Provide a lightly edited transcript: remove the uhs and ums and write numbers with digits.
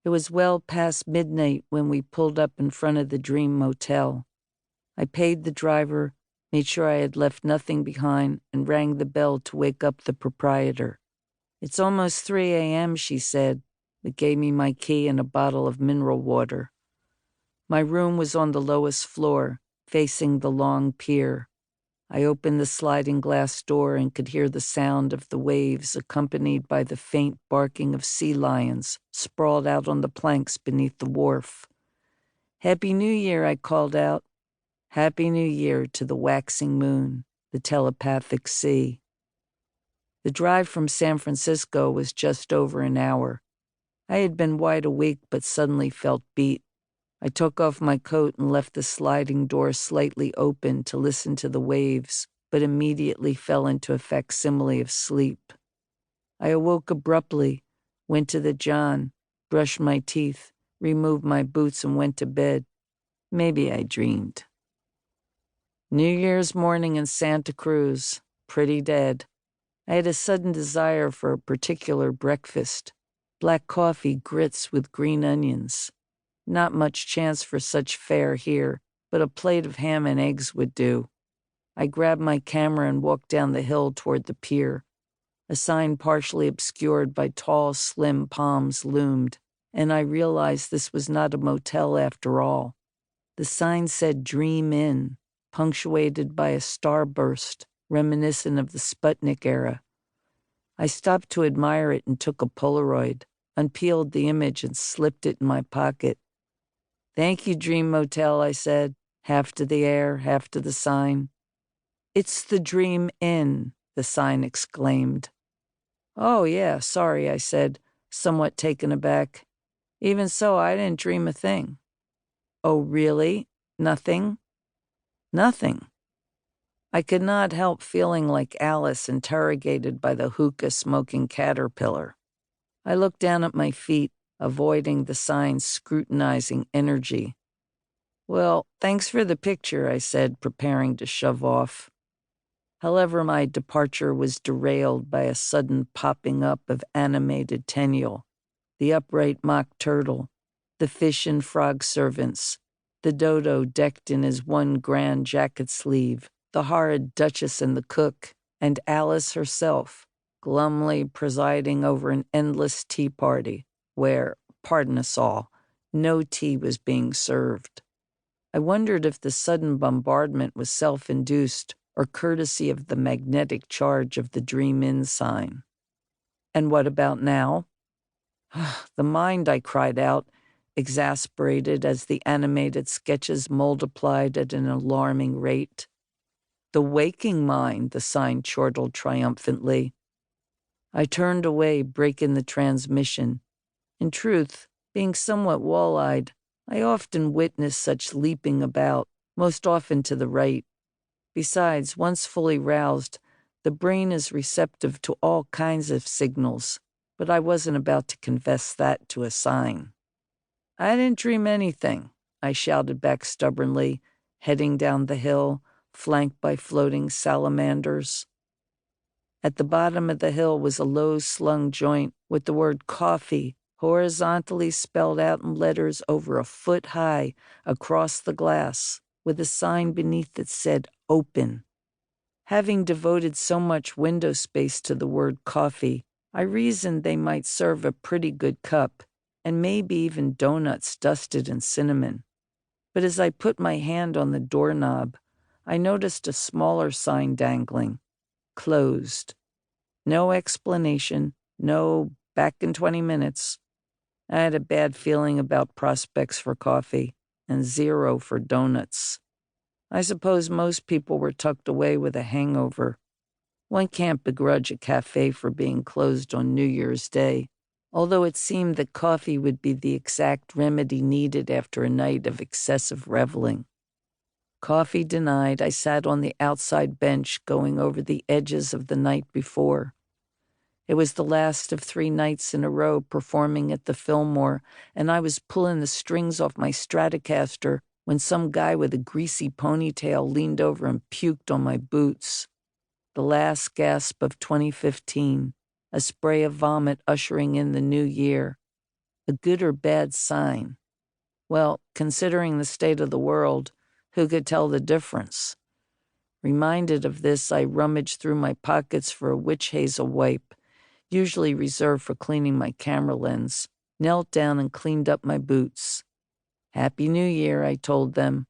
It was well past midnight when we pulled up in front of the Dream Motel. I paid the driver, made sure I had left nothing behind, and rang the bell to wake up the proprietor. "It's almost 3 a.m., she said, but gave me my key and a bottle of mineral water. My room was on the lowest floor, facing the long pier. I opened the sliding glass door and could hear the sound of the waves accompanied by the faint barking of sea lions sprawled out on the planks beneath the wharf. "Happy New Year," I called out. Happy New Year to the waxing moon, the telepathic sea. The drive from San Francisco was just over an hour. I had been wide awake but suddenly felt beat. I took off my coat and left the sliding door slightly open to listen to the waves, but immediately fell into a facsimile of sleep. I awoke abruptly, went to the John, brushed my teeth, removed my boots, and went to bed. Maybe I dreamed. New Year's morning in Santa Cruz, pretty dead. I had a sudden desire for a particular breakfast. Black coffee, grits with green onions. Not much chance for such fare here, but a plate of ham and eggs would do. I grabbed my camera and walked down the hill toward the pier. A sign partially obscured by tall, slim palms loomed, and I realized this was not a motel after all. The sign said Dream Inn, punctuated by a starburst reminiscent of the Sputnik era. I stopped to admire it and took a Polaroid, unpeeled the image and slipped it in my pocket. "Thank you, Dream Motel," I said, half to the air, half to the sign. "It's the Dream Inn," the sign exclaimed. "Oh, yeah, sorry," I said, somewhat taken aback. "Even so, I didn't dream a thing." "Oh, really? Nothing?" "Nothing." I could not help feeling like Alice interrogated by the hookah-smoking caterpillar. I looked down at my feet, avoiding the sign's scrutinizing energy. "Well, thanks for the picture," I said, preparing to shove off. However, my departure was derailed by a sudden popping up of animated Tenniel, the upright mock turtle, the fish and frog servants, the dodo decked in his one grand jacket sleeve, the horrid Duchess and the cook, and Alice herself, glumly presiding over an endless tea party where, pardon us all, no tea was being served. I wondered if the sudden bombardment was self-induced or courtesy of the magnetic charge of the Dream Inn sign. And what about now? The mind, I cried out, exasperated as the animated sketches multiplied at an alarming rate. "The waking mind," the sign chortled triumphantly. I turned away, breaking the transmission. In truth, being somewhat wall-eyed, I often witnessed such leaping about, most often to the right. Besides, once fully roused, the brain is receptive to all kinds of signals, but I wasn't about to confess that to a sign. "I didn't dream anything," I shouted back stubbornly, heading down the hill, flanked by floating salamanders. At the bottom of the hill was a low-slung joint with the word coffee horizontally spelled out in letters over a foot high across the glass, with a sign beneath that said open. Having devoted so much window space to the word coffee, I reasoned they might serve a pretty good cup, and maybe even donuts dusted in cinnamon. But as I put my hand on the doorknob, I noticed a smaller sign dangling. Closed. No explanation, no back in 20 minutes. I had a bad feeling about prospects for coffee, and zero for donuts. I suppose most people were tucked away with a hangover. One can't begrudge a cafe for being closed on New Year's Day, although it seemed that coffee would be the exact remedy needed after a night of excessive reveling. Coffee denied, I sat on the outside bench going over the edges of the night before. It was the last of 3 nights in a row performing at the Fillmore, and I was pulling the strings off my Stratocaster when some guy with a greasy ponytail leaned over and puked on my boots. The last gasp of 2015, a spray of vomit ushering in the new year. A good or bad sign? Well, considering the state of the world, who could tell the difference? Reminded of this, I rummaged through my pockets for a witch hazel wipe, usually reserved for cleaning my camera lens, knelt down and cleaned up my boots. "Happy New Year," I told them.